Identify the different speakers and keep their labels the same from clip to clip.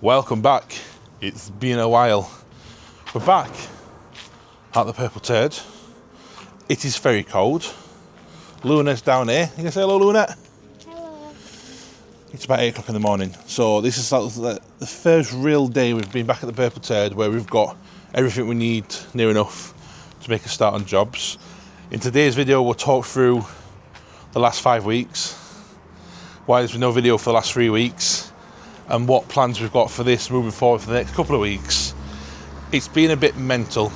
Speaker 1: Welcome back. It's been a while. We're back at the Purple Turd. It is very cold. Luna's down here. You can say hello, Luna?
Speaker 2: Hello.
Speaker 1: It's about 8 o'clock in the morning. So this is the first real day we've been back at the Purple Turd where we've got everything we need near enough to make a start on jobs. In today's video we'll talk through the last 5 weeks, why there's been no video for the last 3 weeks, and what plans we've got for this moving forward for the next couple of weeks. It's been a bit mental.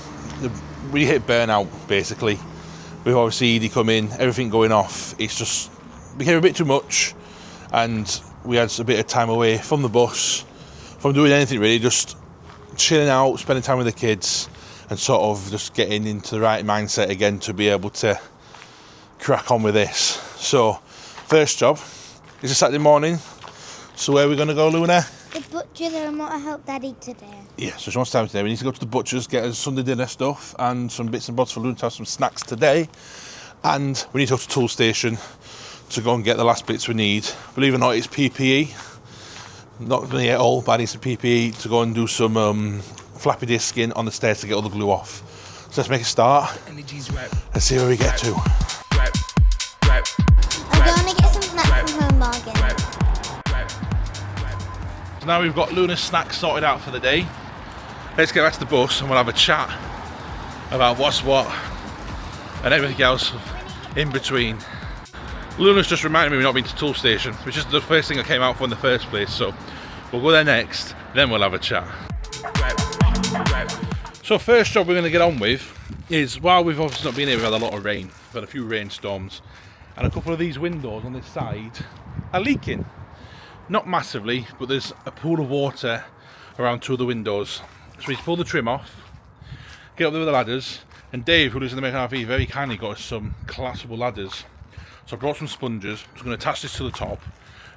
Speaker 1: We hit burnout basically. We've obviously Edie come in, everything going off. It's just became a bit too much, and we had a bit of time away from the bus, from doing anything really, just chilling out, spending time with the kids, and sort of just getting into the right mindset again to be able to crack on with this. So, first job is a Saturday morning. So where are we going to go, Luna?
Speaker 2: The butcher, I want to help Daddy today.
Speaker 1: Yeah, so she wants time today. We need to go to the butcher's, get us Sunday dinner stuff and some bits and bobs for Luna to have some snacks today. And we need to go to Tool Station to go and get the last bits we need. Believe it or not, it's PPE. Not really at all, but I need some PPE to go and do some flappy disking on the stairs to get all the glue off. So let's make a start. Let's see where we get to.
Speaker 2: I'm going to get some snacks from home bargain.
Speaker 1: So now we've got Luna's snacks sorted out for the day. Let's get back to the bus and we'll have a chat about what's what and everything else in between. Luna's just reminded me we've not been to Tool Station, which is the first thing I came out for in the first place, so we'll go there next, then we'll have a chat. So first job we're going to get on with is, while we've obviously not been here, we've had a lot of rain. We've had a few rainstorms, and a couple of these windows on this side are leaking. Not massively, but there's a pool of water around two of the windows. So we pull the trim off, get up there with the ladders, and Dave, who lives in the American RV, very kindly got us some collapsible ladders. So I brought some sponges. I'm going to attach this to the top,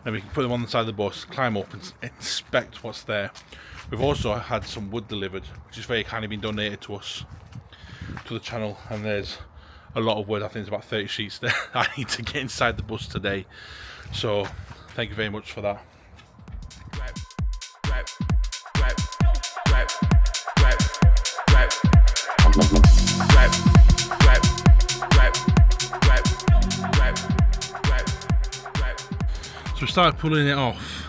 Speaker 1: and we can put them on the side of the bus, climb up and inspect what's there. We've also had some wood delivered, which has very kindly been donated to us, to the channel, and there's a lot of wood. I think there's about 30 sheets there I need to get inside the bus today. So thank you very much for that. So we started pulling it off.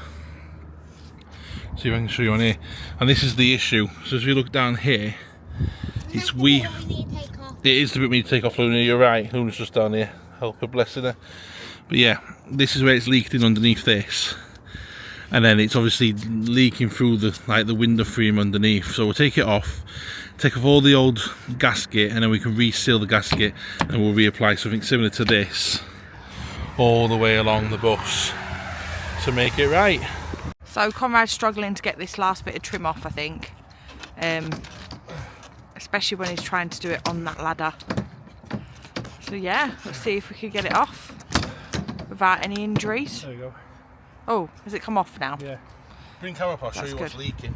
Speaker 1: See if I can show you on here. And this is the issue. So as we look down here, it's it is the bit we need to take off, Luna. You're right. Luna's just down here. Help her, blessing her. But yeah, this is where it's leaked in underneath this, and then it's obviously leaking through the window frame underneath. So we'll take it off, take off all the old gasket, and then we can reseal the gasket, and we'll reapply something similar to this all the way along the bus to make it right.
Speaker 3: So Conrad's struggling to get this last bit of trim off, I think, especially when he's trying to do it on that ladder. So yeah, let's see if we can get it off without any injuries.
Speaker 1: There you go.
Speaker 3: Oh, has it come off now?
Speaker 1: Yeah. Bring camera up, I'll show
Speaker 3: That's
Speaker 1: you what's
Speaker 3: good.
Speaker 1: leaking.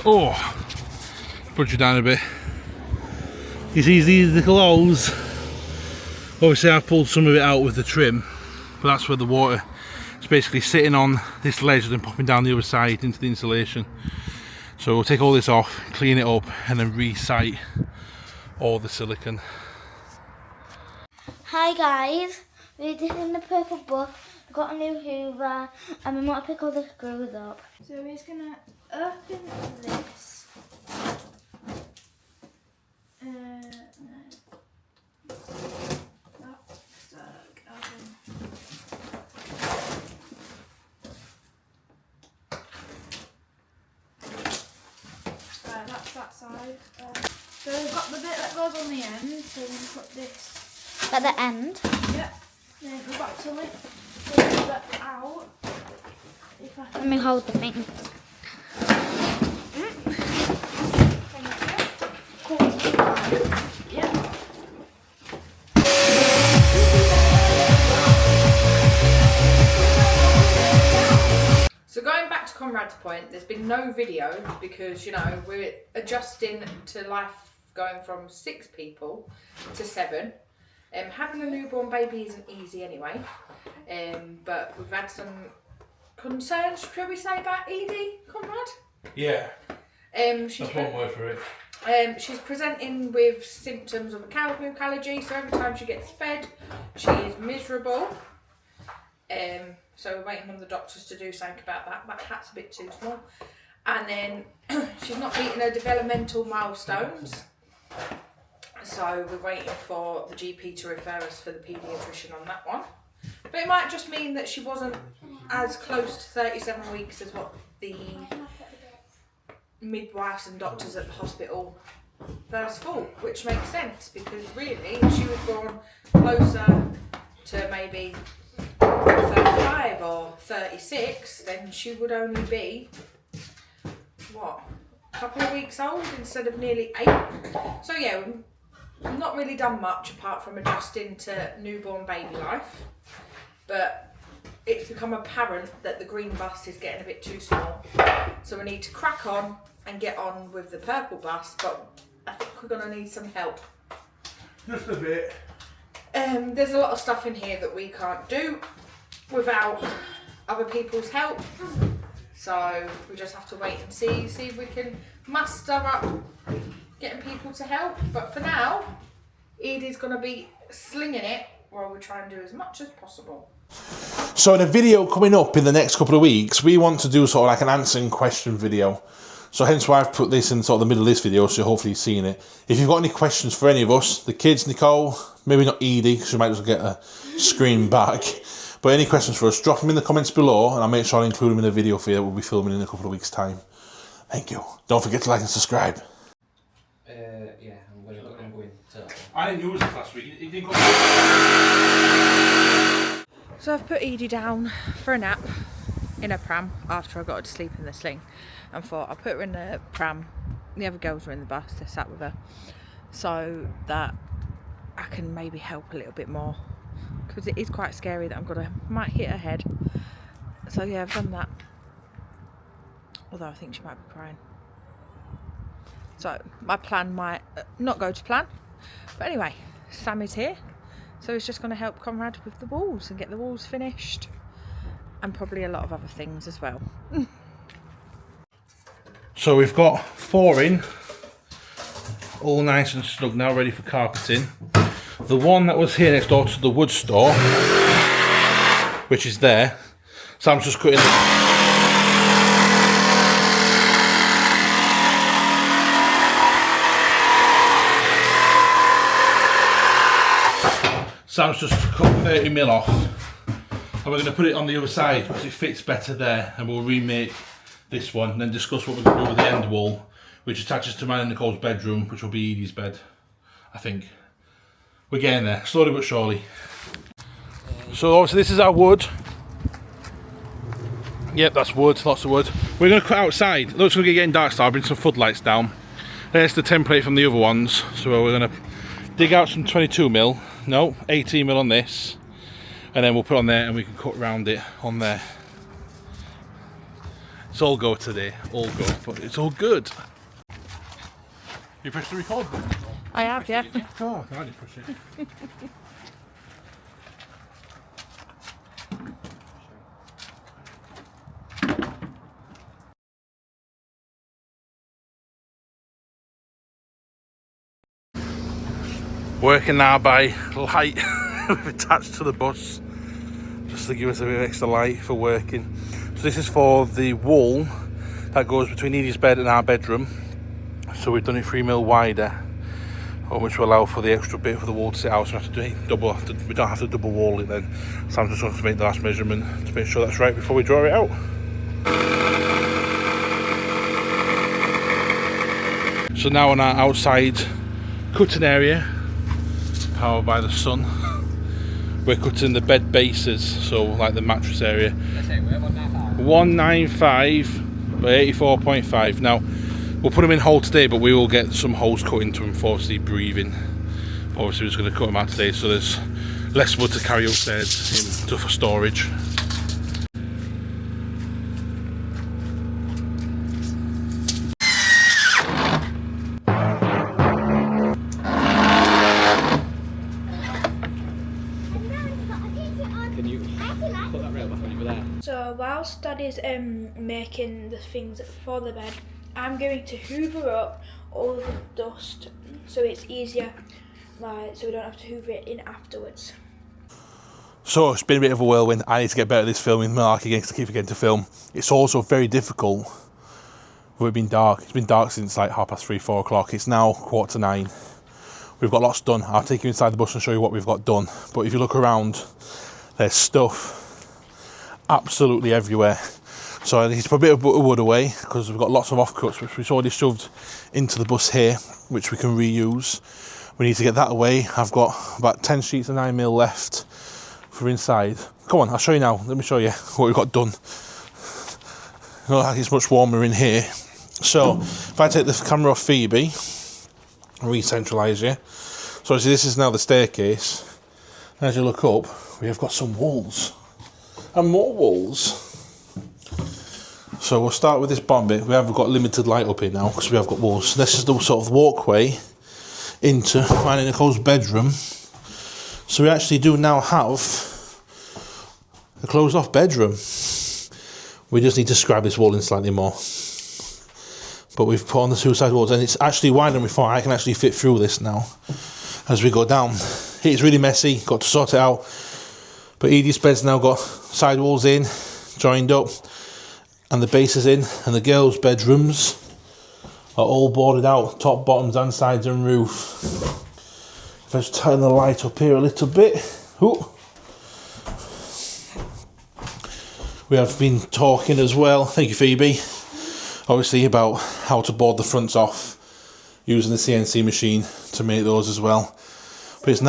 Speaker 1: Oh, put you down a bit. You see these little holes? Obviously I've pulled some of it out with the trim, but that's where the water is basically sitting on this ledge and then popping down the other side into the insulation. So we'll take all this off, clean it up, and then re-site all the silicone.
Speaker 2: Hi guys, we're just in the purple bus. We've got a new hoover and we want to pick all the screws up. So we're just going to open this. That's that side. So we've got the bit that goes on the end, so we can put this at the end. Yep. Then go back to it. Pull that out. Let me hold the thing. Yep.
Speaker 3: So going back to Conrad's point, there's been no video because, you know, we're adjusting to life going from 6 people to 7. Having a newborn baby isn't easy anyway, but we've had some concerns, shall we say, about Edie, Conrad?
Speaker 1: Yeah.
Speaker 3: That's
Speaker 1: one word for it.
Speaker 3: She's presenting with symptoms of a cow's milk allergy, so every time she gets fed, she is miserable. So we're waiting on the doctors to do something about that. That hat's a bit too small. And then she's not meeting her developmental milestones. So we're waiting for the GP to refer us for the paediatrician on that one. But it might just mean that she wasn't as close to 37 weeks as what the midwives and doctors at the hospital first thought, which makes sense because really if she was born closer to maybe 35 or 36, then she would only be, what, a couple of weeks old instead of nearly 8. So yeah, we've not really done much apart from adjusting to newborn baby life, but it's become apparent that the green bus is getting a bit too small, so we need to crack on and get on with the purple bus, but I think we're going to need some help.
Speaker 1: Just a bit.
Speaker 3: There's a lot of stuff in here that we can't do without other people's help, so we just have to wait and see if we can muster up getting people to help. But for now, Edie's going to be slinging it while we try and do as much as possible.
Speaker 1: So in a video coming up in the next couple of weeks, we want to do sort of like an answering question video. So hence why I've put this in sort of the middle of this video, so hopefully you've seen it. If you've got any questions for any of us, the kids, Nicole, maybe not Edie, because she might just get a scream back. But any questions for us, drop them in the comments below, and I'll make sure I include them in a video for you that we'll be filming in a couple of weeks' time. Thank you. Don't forget to like and subscribe.
Speaker 4: Yeah, I'm going to go in.
Speaker 1: I didn't use it last week. It didn't go.
Speaker 3: So I've put Edie down for a nap in a pram after I got her to sleep in the sling, and thought I'll put her in the pram. The other girls are in the bus, they sat with her, so that I can maybe help a little bit more, because it is quite scary that might hit her head. So yeah, I've done that, although I think she might be crying. So my plan might not go to plan, but anyway, Sam is here, so he's just going to help Conrad with the walls and get the walls finished, and probably a lot of other things as well.
Speaker 1: So we've got 4 in, all nice and snug now, ready for carpeting. The one that was here next door to the wood store, which is there, Sam's just cutting Sam's just cut 30mm off, and we're going to put it on the other side because it fits better there, and we'll remake this one and then discuss what we're going to do with the end wall, which attaches to mine and Nicole's bedroom, which will be Edie's bed, I think. We're getting there, slowly but surely. So obviously this is our wood. Yep, that's wood, lots of wood. We're going to cut outside. Looks like we're getting dark, so I'll bring some floodlights down. There's the template from the other ones, so we're going to dig out some 22mm, no, 18mm on this, and then we'll put on there and we can cut around it on there. It's all go today, all go, but it's all good. You pressed the record button?
Speaker 3: I have, yeah.
Speaker 1: Oh, I didn't push it. Working now by light we've attached to the bus, just to give us a bit of extra light for working. So this is for the wall that goes between Edie's bed and our bedroom. So we've done it 3mm wider, which will allow for the extra bit for the wall to sit out. So we have to do it double. We don't have to double wall it then. So I'm just going to make the last measurement to make sure that's right before we draw it out. So now on our outside cutting area, powered by the sun, we're cutting the bed bases, so like the mattress area. 195 by 84.5. Now we'll put them in hole today, but we will get some holes cut into them for obviously breathing. Obviously we're just going to cut them out today, so there's less wood to carry upstairs for storage.
Speaker 2: So while whilst Dad is making the things for the bed, I'm going to hoover up all the dust so it's easier, like, so we don't have to hoover it in afterwards.
Speaker 1: So it's been a bit of a whirlwind. I need to get better at this filming malarkey again because I keep forgetting to film. It's also very difficult with it being dark. It's been dark since like 3:30, 4 o'clock. It's now 9:15. We've got lots done. I'll take you inside the bus and show you what we've got done. But if you look around, there's stuff absolutely everywhere. So I need to put a bit of wood away because we've got lots of offcuts which we've already shoved into the bus here, which we can reuse. We need to get that away. I've got about 10 sheets of 9mm left for inside. Come on, I'll show you now. Let me show you what we've got done. Not like it's much warmer in here. So if I take the camera off Phoebe and re-centralise you. So obviously this is now the staircase. As you look up, we have got some walls. And more walls. So we'll start with this bottom bit. We have got limited light up here now because we have got walls. This is the sort of walkway into mine and Nicole's bedroom. So we actually do now have a closed off bedroom. We just need to scrap this wall in slightly more. But we've put on the two side walls and it's actually wider than before. I can actually fit through this now as we go down. It's really messy, got to sort it out. But Edie's bed's now got side walls in, joined up, and the base is in, and the girls' bedrooms are all boarded out, top, bottoms and sides and roof. If I just turn the light up here a little bit. Ooh. We have been talking as well, thank you Phoebe, obviously about how to board the fronts off using the CNC machine to make those as well. But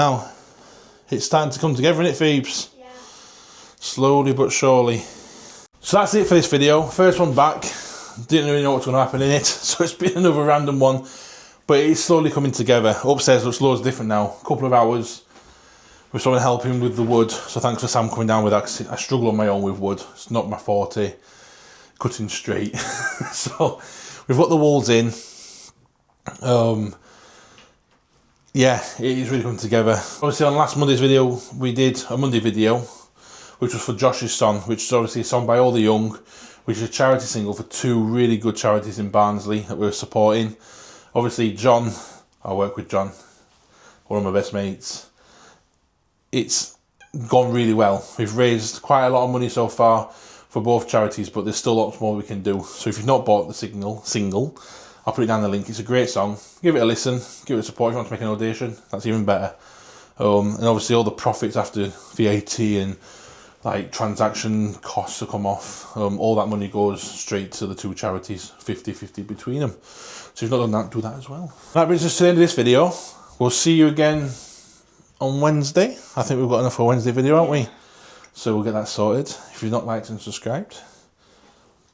Speaker 1: it's starting to come together, isn't it, Phoebes?
Speaker 2: Yeah.
Speaker 1: Slowly but surely. So that's it for this video. First one back. Didn't really know what's going to happen in it, so it's been another random one. But it's slowly coming together. Upstairs looks loads different now. A couple of hours with someone helping with the wood. So thanks for Sam coming down with that, because I struggle on my own with wood. It's not my forte. Cutting straight. So we've got the walls in. Yeah, it is really coming together. Obviously on last Monday's video, we did a Monday video, which was for Josh's song, which is obviously a song by All the Young, which is a charity single for two really good charities in Barnsley that we're supporting. Obviously John, I work with John, one of my best mates. It's gone really well. We've raised quite a lot of money so far for both charities, but there's still lots more we can do. So if you've not bought the single, I'll put it down the link. It's a great song. Give it a listen, give it a support. If you want to make an donation, that's even better. And obviously all the profits after VAT and like transaction costs to come off, all that money goes straight to the two charities, 50-50 between them. So if you've not done that, do that as well. That brings us to the end of this video. We'll see you again on Wednesday. I think we've got enough for a Wednesday video, haven't we? So we'll get that sorted. If you've not liked and subscribed,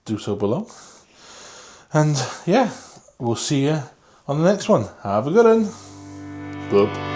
Speaker 1: do so below. And yeah, we'll see you on the next one. Have a good one. Bye.